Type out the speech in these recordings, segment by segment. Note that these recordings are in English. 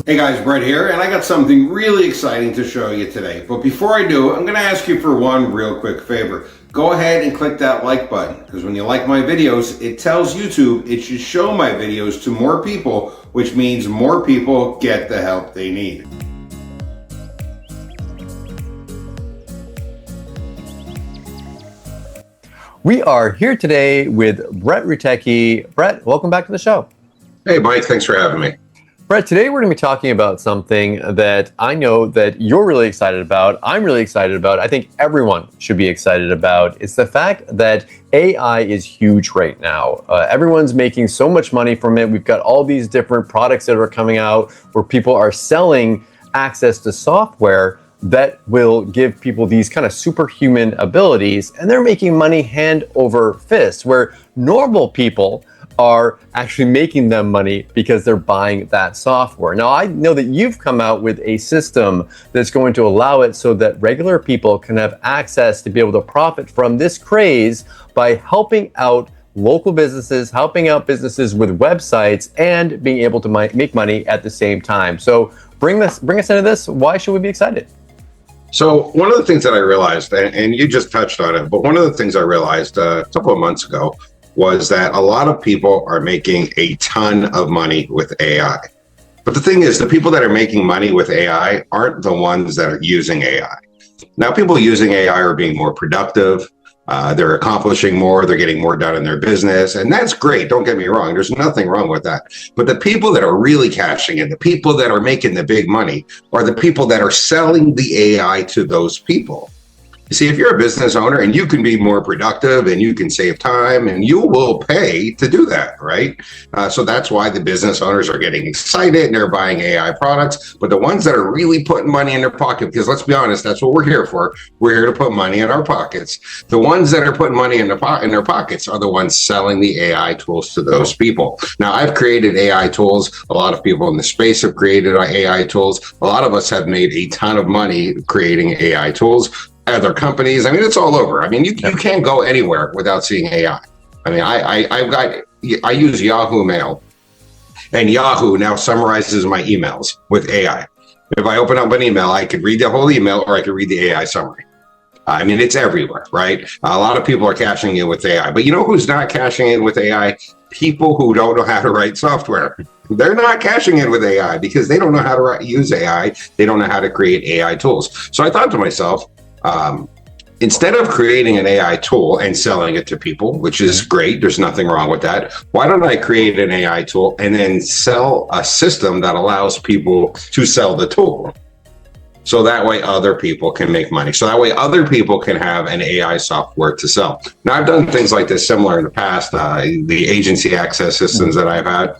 Hey guys, Brett here, and I got something really exciting to show you today. But before I do, I'm going to ask you for one real quick favor. Go ahead and click that like button, because when you like my videos, it tells YouTube it should show my videos to more people, which means more people get the help they need. We are here today with Brett Rutecky. Brett, welcome back to the show. Hey, Mike, thanks for having me. Brett, today we're going to be talking about something that I know that you're really excited about. I'm really excited about. I think everyone should be excited about. It's the fact that AI is huge right now. Everyone's making so much money from it. We've got all these different products that are coming out where people are selling access to software that will give people these kind of superhuman abilities, and they're making money hand over fist, where normal people are actually making them money because they're buying that software. Now, I know that you've come out with a system that's going to allow it so that regular people can have access to be able to profit from this craze by helping out local businesses, helping out businesses with websites, and being able to make money at the same time. So bring us into this. Why should we be excited? So one of the things that I realized, and you just touched on it, but one of the things I realized a couple of months ago was that a lot of people are making a ton of money with AI. But the thing is, the people that are making money with AI aren't the ones that are using AI. Now, people using AI are being more productive. They're accomplishing more. They're getting more done in their business. And that's great. Don't get me wrong. There's nothing wrong with that. But the people that are really cashing in, the people that are making the big money, are the people that are selling the AI to those people. You see, if you're a business owner and you can be more productive and you can save time, and you will pay to do that, right? So that's why the business owners are getting excited and they're buying AI products. But the ones that are really putting money in their pocket, because let's be honest, that's what we're here for. We're here to put money in our pockets. The ones that are putting money in their pockets are the ones selling the AI tools to those people. Now, I've created AI tools. A lot of people in the space have created AI tools. A lot of us have made a ton of money creating AI tools. Other companies, I mean, it's all over. I mean, you can't go anywhere without seeing AI. I mean, I use Yahoo Mail, and Yahoo now summarizes my emails with AI. If I open up an email, I could read the whole email, or I could read the AI summary. I mean, it's everywhere, right? A lot of people are cashing in with AI, but you know who's not cashing in with AI? People who don't know how to write software. They're not cashing in with AI because they don't know how to use AI. They don't know how to create AI tools. So I thought to myself, instead of creating an AI tool and selling it to people, which is great, there's nothing wrong with that, why don't I create an AI tool and then sell a system that allows people to sell the tool? So that way other people can make money. So that way other people can have an AI software to sell. Now, I've done things like this similar in the past, the agency access systems that I've had.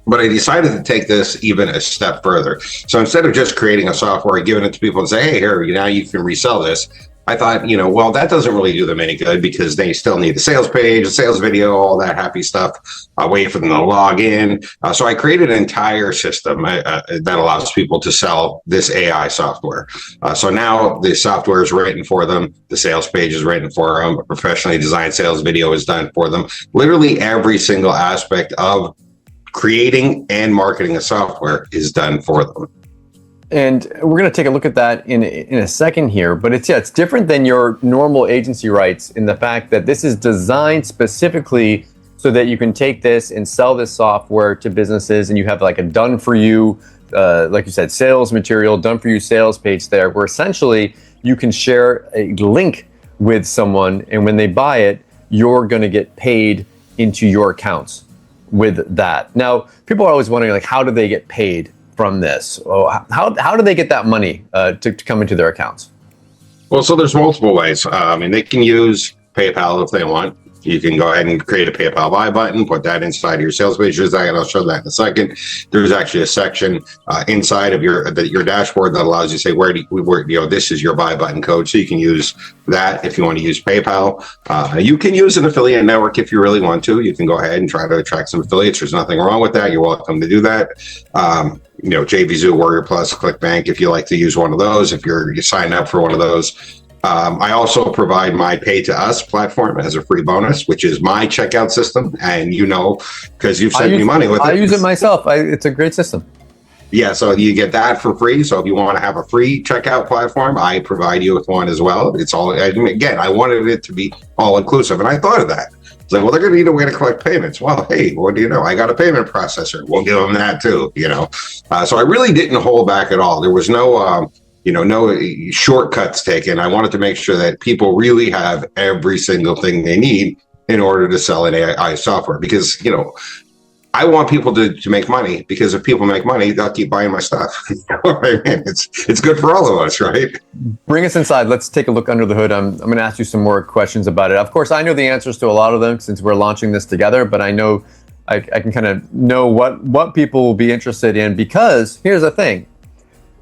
But I decided to take this even a step further. So instead of just creating a software, giving it to people and say, hey, here, now you can resell this. I thought, well, that doesn't really do them any good because they still need the sales page, the sales video, all that happy stuff, wait for them to log in. So I created an entire system that allows people to sell this AI software. So now the software is written for them. The sales page is written for them. A professionally designed sales video is done for them. Literally every single aspect of creating and marketing a software is done for them. And we're going to take a look at that in a second here, but it's different than your normal agency rights in the fact that this is designed specifically so that you can take this and sell this software to businesses, and you have like a done for you, like you said, sales material, done for you sales page there, where essentially you can share a link with someone, and when they buy it, you're going to get paid into your accounts with that. Now, people are always wondering, like, how do they get paid from this? How do they get that money to come into their accounts? Well, so there's multiple ways. And they can use PayPal if they want. You can go ahead and create a PayPal buy button, put that inside of your sales page. I'll show that in a second. There's actually a section inside of your dashboard that allows you to say where this is your buy button code. So you can use that if you want to use PayPal. You can use an affiliate network if you really want to. You can go ahead and try to attract some affiliates. There's nothing wrong with that. You're welcome to do that. JVZoo, Warrior Plus, ClickBank, if you like to use one of those, if you sign up for one of those. I also provide my Pay to Us platform as a free bonus, which is my checkout system. And because you've sent me money with it. I use it myself. It's a great system. Yeah, so you get that for free. So if you want to have a free checkout platform, I provide you with one as well. It's all, again, I wanted it to be all inclusive, and I thought of that. It's like, well, they're going to need a way to collect payments. Well, hey, what do you know? I got a payment processor. We'll give them that too, you know. So I really didn't hold back at all. There was no, no shortcuts taken. I wanted to make sure that people really have every single thing they need in order to sell an AI software, because, I want people to make money, because if people make money, they'll keep buying my stuff. You know what I mean? It's good for all of us, right? Bring us inside. Let's take a look under the hood. I'm going to ask you some more questions about it. Of course, I know the answers to a lot of them since we're launching this together, but I know I can kind of know what people will be interested in, because here's the thing.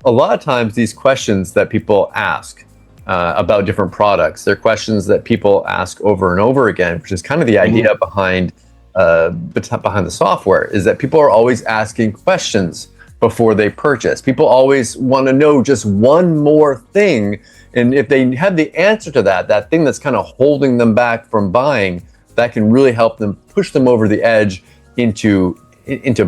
A lot of times these questions that people ask about different products, they're questions that people ask over and over again, which is kind of the idea behind the software, is that people are always asking questions before they purchase. People always want to know just one more thing. And if they have the answer to that thing that's kind of holding them back from buying, that can really help them push them over the edge into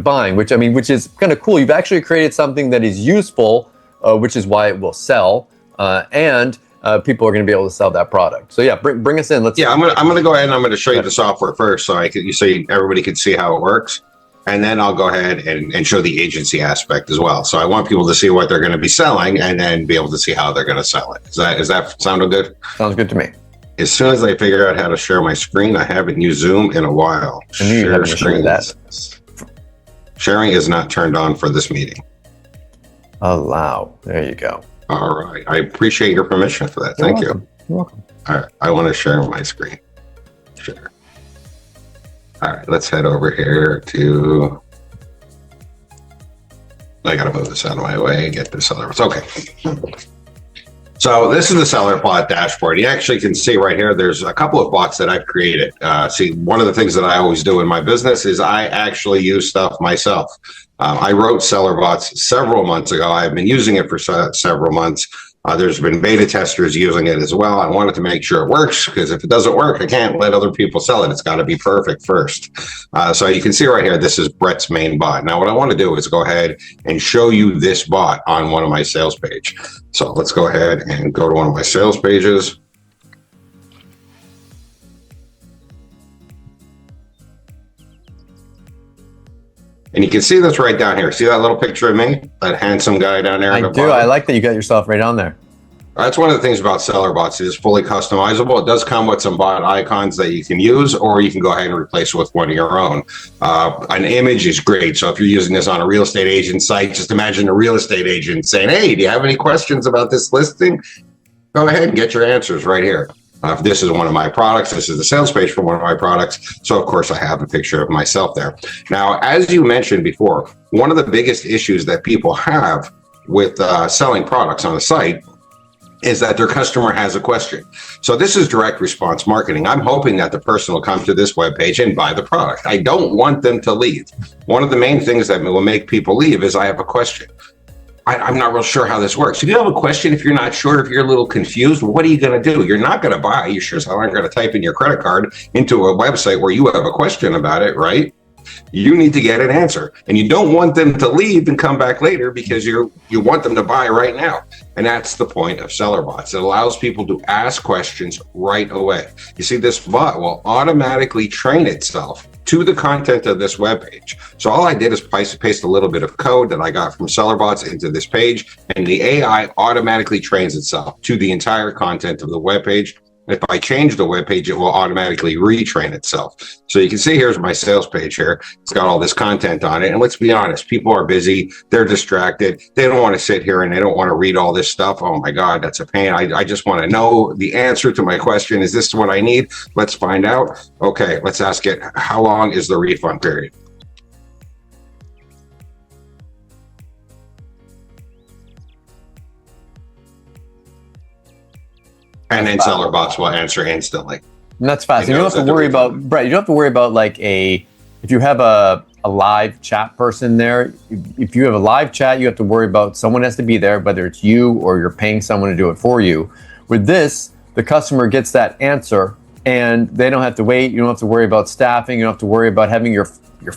buying, which is kind of cool. You've actually created something that is useful, which is why it will sell, and people are going to be able to sell that product. So yeah, bring us in. I'm going to go ahead and I'm going to show you the software first, so everybody can see how it works, and then I'll go ahead and show the agency aspect as well. So I want people to see what they're going to be selling, and then be able to see how they're going to sell it. Does that sound good? Sounds good to me. As soon as I figure out how to share my screen, I haven't used Zoom in a while. I knew you had to show that. Sharing is not turned on for this meeting. Allow. There you go. All right. I appreciate your permission for that. Thank you. You're welcome. All right. I want to share my screen. Share. All right. Let's head over here to. I got to move this out of my way. Get this SellerBot. Okay. So this is the SellerBot dashboard. You actually can see right here, there's a couple of bots that I've created. See, one of the things that I always do in my business is I actually use stuff myself. I wrote SellerBots several months ago. I've been using it for several months. There's been beta testers using it as well. I wanted to make sure it works, because if it doesn't work, I can't let other people sell it. It's got to be perfect first. So you can see right here, this is Brett's main bot. Now, what I want to do is go ahead and show you this bot on one of my sales page. So let's go ahead and go to one of my sales pages. And you can see this right down here. See that little picture of me? That handsome guy down there? I do. Bottom? I like that you got yourself right on there. That's one of the things about SellerBots. It is fully customizable. It does come with some bot icons that you can use, or you can go ahead and replace it with one of your own. An image is great. So if you're using this on a real estate agent site, just imagine a real estate agent saying, hey, do you have any questions about this listing? Go ahead and get your answers right here. If this is one of my products, this is the sales page for one of my products. So of course I have a picture of myself there. Now, as you mentioned before, one of the biggest issues that people have with selling products on a site is that their customer has a question. So this is direct response marketing. I'm hoping that the person will come to this webpage and buy the product. I don't want them to leave. One of the main things that will make people leave is I have a question. I'm not real sure how this works. If you have a question, if you're not sure, if you're a little confused, what are you going to do? You're not going to buy. You sure as hell aren't going to type in your credit card into a website where you have a question about it, right? You need to get an answer, and you don't want them to leave and come back later, because you want them to buy right now. And that's the point of SellerBots. It allows people to ask questions right away. You see, this bot will automatically train itself to the content of this web page. So all I did is paste a little bit of code that I got from SellerBots into this page, and the AI automatically trains itself to the entire content of the web page. If I change the web page, it will automatically retrain itself. So you can see here's my sales page here. It's got all this content on it. And let's be honest, people are busy. They're distracted. They don't want to sit here and they don't want to read all this stuff. Oh my God, that's a pain. I just want to know the answer to my question. Is this what I need? Let's find out. Okay, let's ask it. How long is the refund period? And then SellerBots will answer instantly. And that's fast. You don't have to worry about, Brett, you don't have to worry about if you have a live chat person there, if you have a live chat, you have to worry about someone has to be there, whether it's you or you're paying someone to do it for you. With this, the customer gets that answer and they don't have to wait. You don't have to worry about staffing. You don't have to worry about having your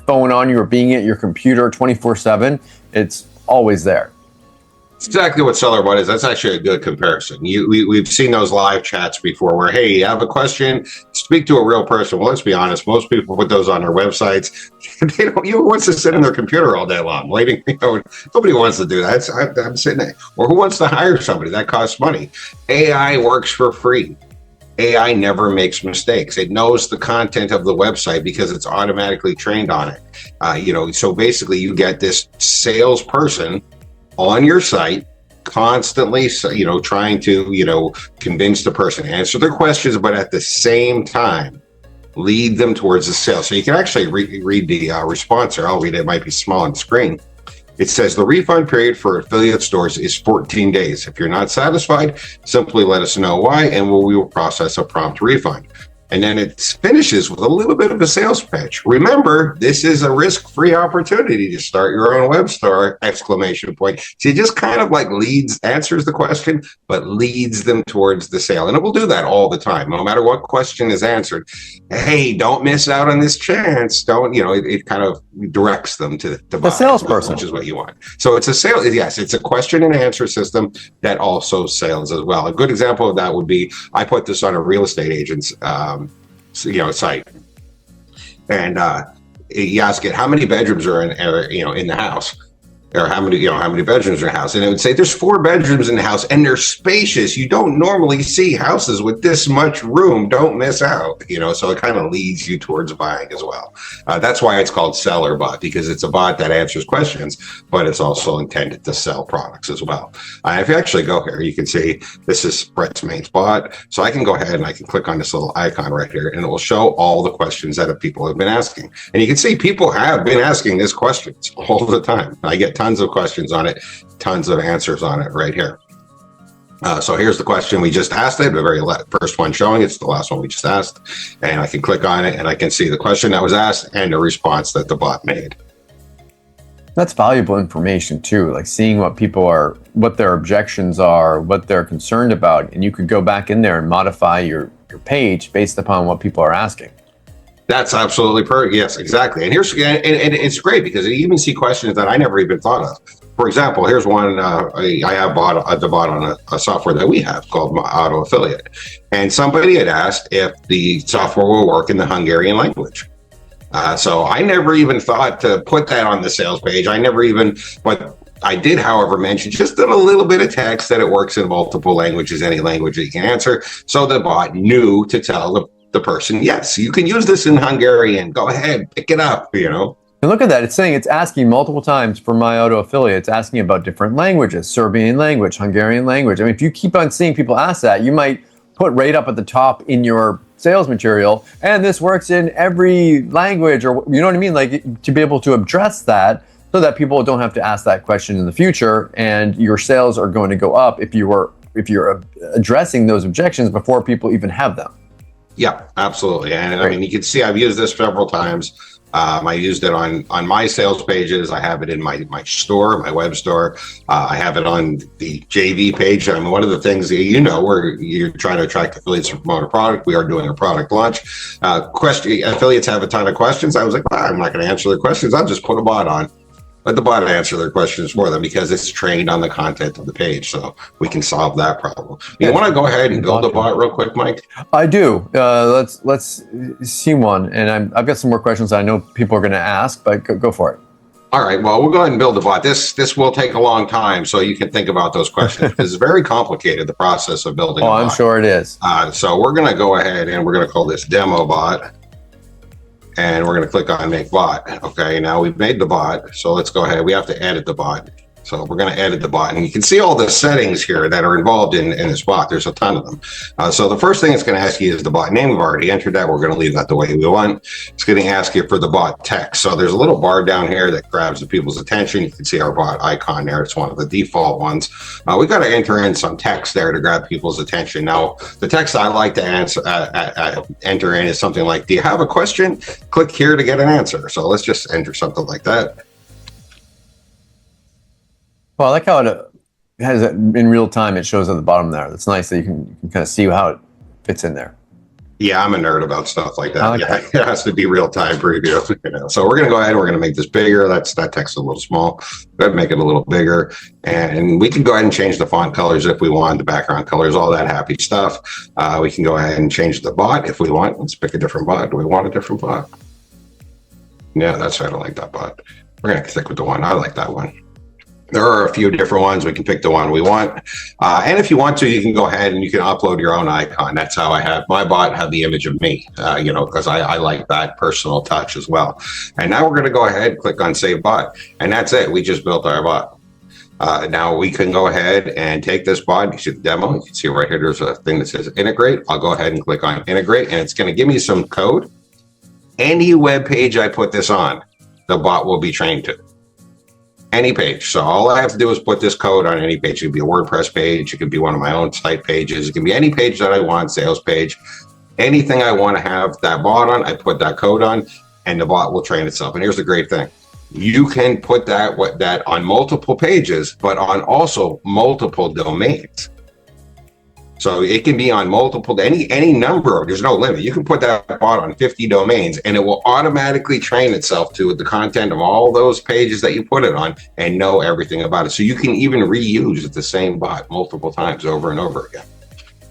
phone on you or being at your computer 24/7. It's always there. It's exactly what SellerBot is. That's actually a good comparison. We've seen those live chats before where, hey, you have a question, speak to a real person. Well, let's be honest, most people put those on their websites. They don't even want to sit in their computer all day long waiting. Nobody wants to do that. I'm sitting there. Or who wants to hire somebody? That costs money. AI works for free. AI never makes mistakes. It knows the content of the website because it's automatically trained on it. So basically you get this salesperson on your site constantly, trying to, convince the person, answer their questions, but at the same time, lead them towards the sale. So you can actually read the response here. I'll read it. It might be small on the screen. It says the refund period for affiliate stores is 14 days. If you're not satisfied, simply let us know why, and we will process a prompt refund. And then it finishes with a little bit of a sales pitch. Remember, this is a risk-free opportunity to start your own web store, exclamation point. So it just kind of like answers the question, but leads them towards the sale. And it will do that all the time, no matter what question is answered. Hey, don't miss out on this chance. Don't, it kind of directs them to buy, the salesperson, which is what you want. So it's a sale. Yes, it's a question and answer system that also sells as well. A good example of that would be, I put this on a real estate agent's site, and you ask it how many bedrooms are in the house, or how many bedrooms are in the house, and it would say there's 4 bedrooms in the house and they're spacious. You don't normally see houses with this much room. Don't miss out. So it kind of leads you towards buying as well. That's why it's called SellerBot, because it's a bot that answers questions, but it's also intended to sell products as well. If you actually go here, you can see this is Brett's main bot. So I can go ahead and I can click on this little icon right here, and it will show all the questions that people have been asking. And you can see people have been asking these questions all the time. I get tons of questions on it, tons of answers on it right here. So here's the question we just asked it, the very first one showing. It's the last one we just asked. And I can click on it and I can see the question that was asked and the response that the bot made. That's valuable information too, like seeing what their objections are, what they're concerned about. And you could go back in there and modify your page based upon what people are asking. That's absolutely perfect. Yes, exactly. And it's great because you even see questions that I never even thought of. For example, here's one I have the bot on a software that we have called Auto Affiliate. And somebody had asked if the software will work in the Hungarian language. So I never even thought to put that on the sales page. But I did, however, mention just in a little bit of text that it works in multiple languages, any language that you can answer. So the bot knew to tell the person, yes, you can use this in Hungarian. Go ahead, pick it up, And look at that. It's saying it's asking multiple times for my auto affiliate. It's asking about different languages, Serbian language, Hungarian language. I mean, if you keep on seeing people ask that, you might put right up at the top in your sales material, and this works in every language, or you know what I mean? Like, to be able to address that so that people don't have to ask that question in the future, and your sales are going to go up if you're addressing those objections before people even have them. Yeah, absolutely. And I mean, you can see I've used this several times. I used it on my sales pages. I have it in my store, my web store. I have it on the JV page. I mean, one of the things that where you're trying to attract affiliates to promote a product, we are doing a product launch. Affiliates have a ton of questions. I was like, I'm not going to answer their questions. I'll just put a bot on. Let the bot answer their questions for them because it's trained on the content of the page, so we can solve that problem. You want to go ahead and build a bot real quick, Mike? I do. Let's see one, and I've got some more questions I know people are going to ask, but go for it. All right. Well, we'll go ahead and build a bot. This will take a long time, so you can think about those questions. It's very complicated, the process of building a bot. I'm sure it is. So we're going to go ahead and we're going to call this demo bot. And we're going to click on make bot. Okay, now we've made the bot. So let's go ahead. We have to edit the bot. So we're going to edit the bot. And you can see all the settings here that are involved in this bot. There's a ton of them. So the first thing it's going to ask you is the bot name. We've already entered that. We're going to leave that the way we want. It's going to ask you for the bot text. So there's a little bar down here that grabs the people's attention. You can see our bot icon there. It's one of the default ones. We've got to enter in some text there to grab people's attention. Now, the text I like to enter in is something like, do you have a question? Click here to get an answer. So let's just enter something like that. Well, I like how it has it in real time. It shows at the bottom there. That's nice that you can kind of see how it fits in there. Yeah, I'm a nerd about stuff like that. Okay. Yeah, it has to be real time preview. So we're going to go ahead and we're going to make this bigger. That text is a little small. Go ahead and make it a little bigger. And we can go ahead and change the font colors if we want, the background colors, all that happy stuff. We can go ahead and change the bot if we want. Let's pick a different bot. Do we want a different bot? Yeah, that's right. I like that bot. We're going to stick with the one. I like that one. There are a few different ones. We can pick the one we want. And if you want to, you can go ahead and you can upload your own icon. That's how I have my bot have the image of me, because I like that personal touch as well. And now we're going to go ahead and click on Save Bot. And that's it. We just built our bot. Now we can go ahead and take this bot. You see the demo. You can see right here, there's a thing that says integrate. I'll go ahead and click on integrate, and it's going to give me some code. Any web page I put this on, the bot will be trained to. Any page. So all I have to do is put this code on any page. It could be a WordPress page. It could be one of my own site pages. It can be any page that I want, sales page, anything I want to have that bot on, I put that code on, and the bot will train itself. And here's the great thing. You can put that on multiple pages, but on also multiple domains. So it can be on multiple, any number of, there's no limit. You can put that bot on 50 domains and it will automatically train itself to the content of all those pages that you put it on and know everything about it. So you can even reuse the same bot multiple times over and over again.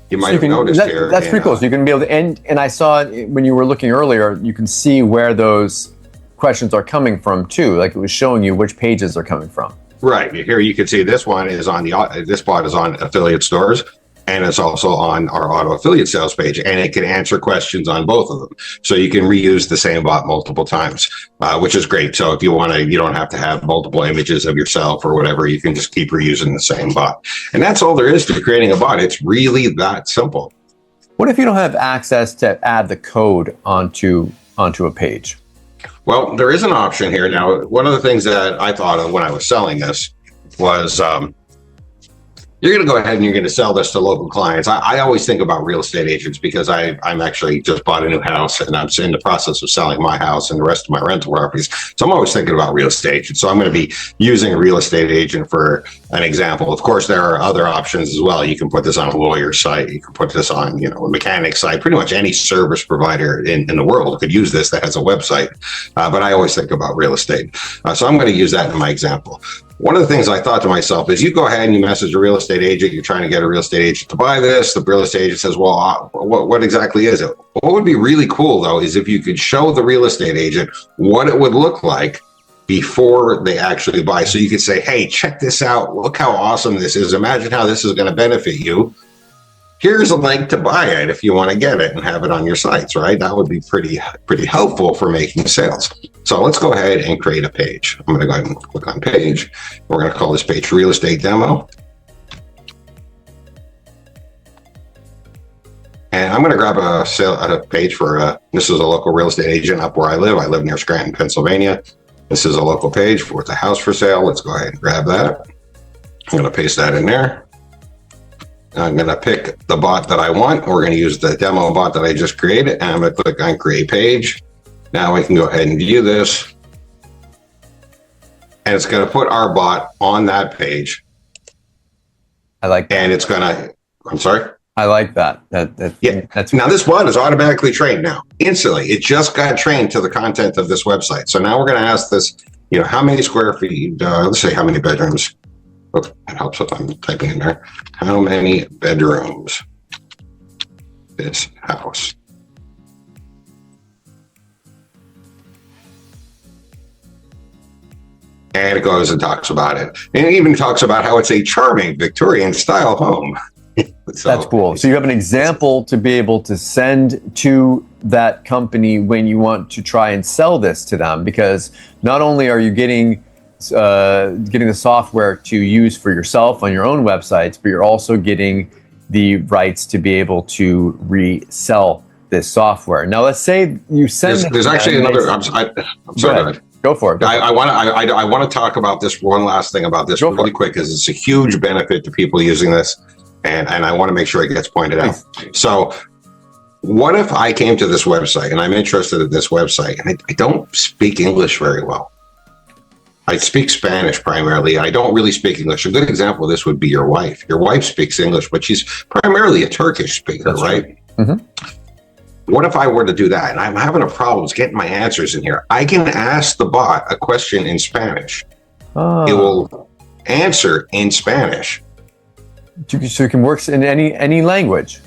You might have noticed here. That's pretty cool. So you can be able to, and I saw when you were looking earlier, you can see where those questions are coming from too. Like it was showing you which pages they're coming from. Right. Here you can see this one is on this bot is on affiliate stores. And it's also on our auto affiliate sales page, and it can answer questions on both of them. So you can reuse the same bot multiple times, which is great. So if you want to, you don't have to have multiple images of yourself or whatever. You can just keep reusing the same bot. And that's all there is to creating a bot. It's really that simple. What if you don't have access to add the code onto a page? Well, there is an option here. Now, one of the things that I thought of when I was selling this was, you're going to go ahead and you're going to sell this to local clients. I always think about real estate agents because I'm actually just bought a new house and I'm in the process of selling my house and the rest of my rental properties. So I'm always thinking about real estate agents. So I'm going to be using a real estate agent for an example. Of course, there are other options as well. You can put this on a lawyer's site. You can put this on, a mechanic's site. Pretty much any service provider in the world could use this that has a website. But I always think about real estate. So I'm going to use that in my example. One of the things I thought to myself is you go ahead and you message a real estate agent. You're trying to get a real estate agent to buy this. The real estate agent says, well, what exactly is it? What would be really cool, though, is if you could show the real estate agent what it would look like before they actually buy. So you could say, hey, check this out. Look how awesome this is. Imagine how this is going to benefit you. Here's a link to buy it if you want to get it and have it on your sites, right? That would be pretty helpful for making sales. So let's go ahead and create a page. I'm going to go ahead and click on page. We're going to call this page Real Estate Demo. And I'm going to grab a page for, this is a local real estate agent up where I live. I live near Scranton, Pennsylvania. This is a local page for the house for sale. Let's go ahead and grab that. I'm going to paste that in there. I'm going to pick the bot that I want. We're going to use the demo bot that I just created. And I'm going to click on create page. Now we can go ahead and view this. And it's going to put our bot on that page. I like that. And it's going to, I'm sorry? I like that. Yeah. That's now this bot is automatically trained now, instantly. It just got trained to the content of this website. So now we're going to ask this, how many square feet, let's say how many bedrooms. Oh, it helps if I'm typing in there. How many bedrooms this house? And it goes and talks about it. And it even talks about how it's a charming Victorian style home. So, that's cool. So you have an example to be able to send to that company when you want to try and sell this to them, because not only are you getting the software to use for yourself on your own websites, but you're also getting the rights to be able to resell this software. Now, let's say you send. There's actually another. I'm sorry. Go ahead. Go for it. I want to talk about this one last thing about this really quick, because it's a huge benefit to people using this, and I want to make sure it gets pointed out. So, what if I came to this website and I'm interested in this website and I don't speak English very well? I speak Spanish primarily. I don't really speak English. A good example of this would be your wife. Your wife speaks English, but she's primarily a Turkish speaker, right? Mm-hmm. What if I were to do that and I'm having a problem getting my answers in here? I can ask the bot a question in Spanish. Oh. It will answer in Spanish. So it can work in any language.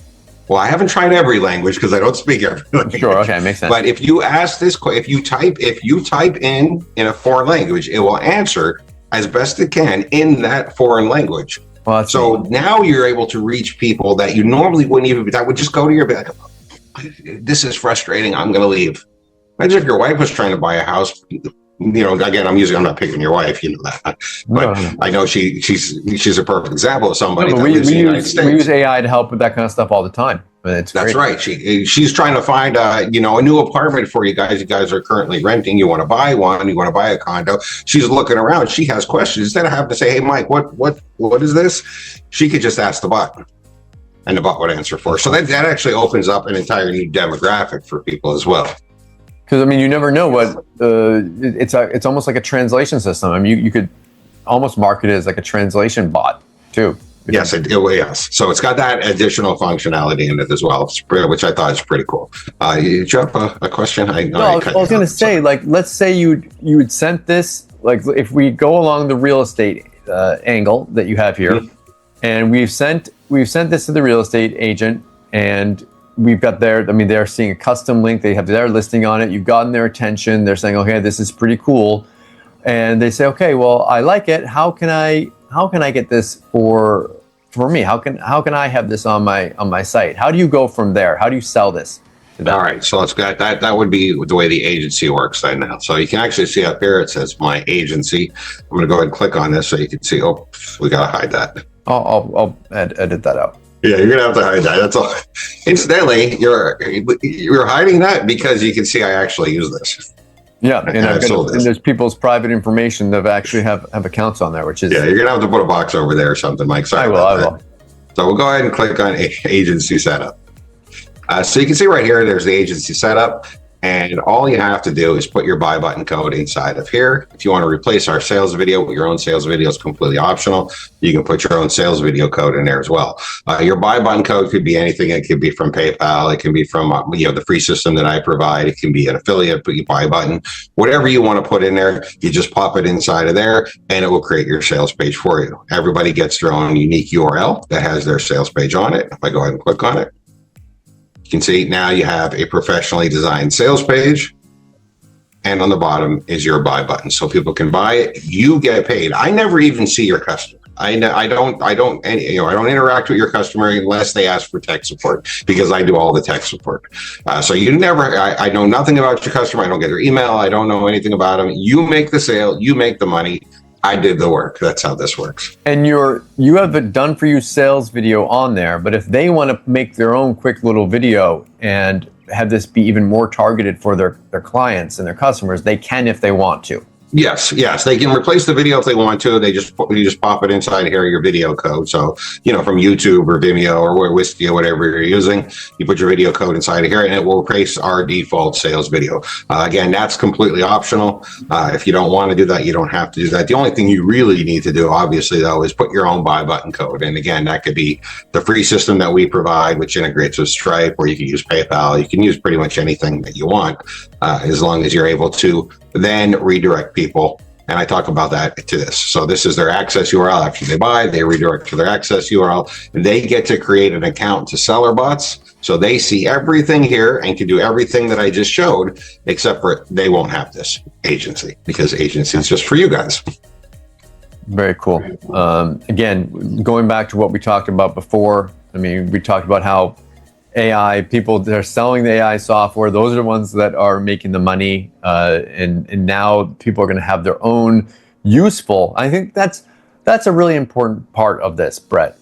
Well, I haven't tried every language because I don't speak every language. Sure, okay, makes sense. But if you ask this, if you type in a foreign language, it will answer as best it can in that foreign language. Well, so now you're able to reach people that you normally wouldn't even. That would just go to your bed. This is frustrating. I'm going to leave. Imagine if your wife was trying to buy a house. Again, I'm not picking your wife, that, but no. I know she's a perfect example of somebody that lives in the United States. We use AI to help with that kind of stuff all the time. That's right. She's trying to find a new apartment for you guys. You guys are currently renting. You want to buy one. You want to buy a condo. She's looking around. She has questions. Instead of having to say, "Hey, Mike, what is this?" She could just ask the bot, and the bot would answer for her. So that actually opens up an entire new demographic for people as well. Because you never know what it's almost like a translation system. You could almost market it as like a translation bot too. Yes, yes. So it's got that additional functionality in it as well, which I thought is pretty cool. You have a question? I was going to say, let's say you had sent this, if we go along the real estate angle that you have here, and we've sent this to the real estate agent, and we've got they're seeing a custom link. They have their listing on it. You've gotten their attention. They're saying, okay, this is pretty cool. And they say, okay, well, I like it. How can I get this for me? How can I have this on my site? How do you go from there? How do you sell this to them? All right. So let's get that would be the way the agency works right now. So you can actually see up here, it says my agency. I'm going to go ahead and click on this so you can see, oh, we got to hide that. I'll edit that out. Yeah, you're gonna have to hide that. That's all. Incidentally, you're hiding that because you can see I actually use this. Yeah, and there's people's private information that actually have accounts on there, which is you're gonna have to put a box over there or something, Mike. Sorry, I will. So we'll go ahead and click on agency setup. So you can see right here, there's the agency setup. And all you have to do is put your buy button code inside of here. If you want to replace our sales video with your own sales video, it's completely optional. You can put your own sales video code in there as well. Your buy button code could be anything. It could be from PayPal. It can be from the free system that I provide. It can be an affiliate buy button. Whatever you want to put in there, you just pop it inside of there, and it will create your sales page for you. Everybody gets their own unique URL that has their sales page on it. If I go ahead and click on it, you can see now you have a professionally designed sales page, and on the bottom is your buy button, so people can buy it. You get paid. I never even see your customer. I don't interact with your customer unless they ask for tech support, because I do all the tech support. So I know nothing about your customer. I don't get their email. I don't know anything about them. You make the sale. You make the money. I did the work. That's how this works. And you have a done for you sales video on there, but if they want to make their own quick little video and have this be even more targeted for their clients and their customers, they can if they want to. Yes, they can replace the video if they want to. You just pop it inside here, your video code. So, from YouTube or Vimeo or Wistia, whatever you're using, you put your video code inside of here, and it will replace our default sales video. Again, that's completely optional. If you don't want to do that, you don't have to do that. The only thing you really need to do, obviously, though, is put your own buy button code. And again, that could be the free system that we provide, which integrates with Stripe, or you can use PayPal. You can use pretty much anything that you want, as long as you're able to then redirect people. And I talk about that to this. So this is their access URL. After they buy, they redirect to their access URL, and they get to create an account to SellerBots. So they see everything here and can do everything that I just showed, except for they won't have this agency, because agency is just for you guys. Very cool. Again, going back to what we talked about before, we talked about how AI, people that are selling the AI software, those are the ones that are making the money. And now people are going to have their own useful. I think that's a really important part of this, Brett.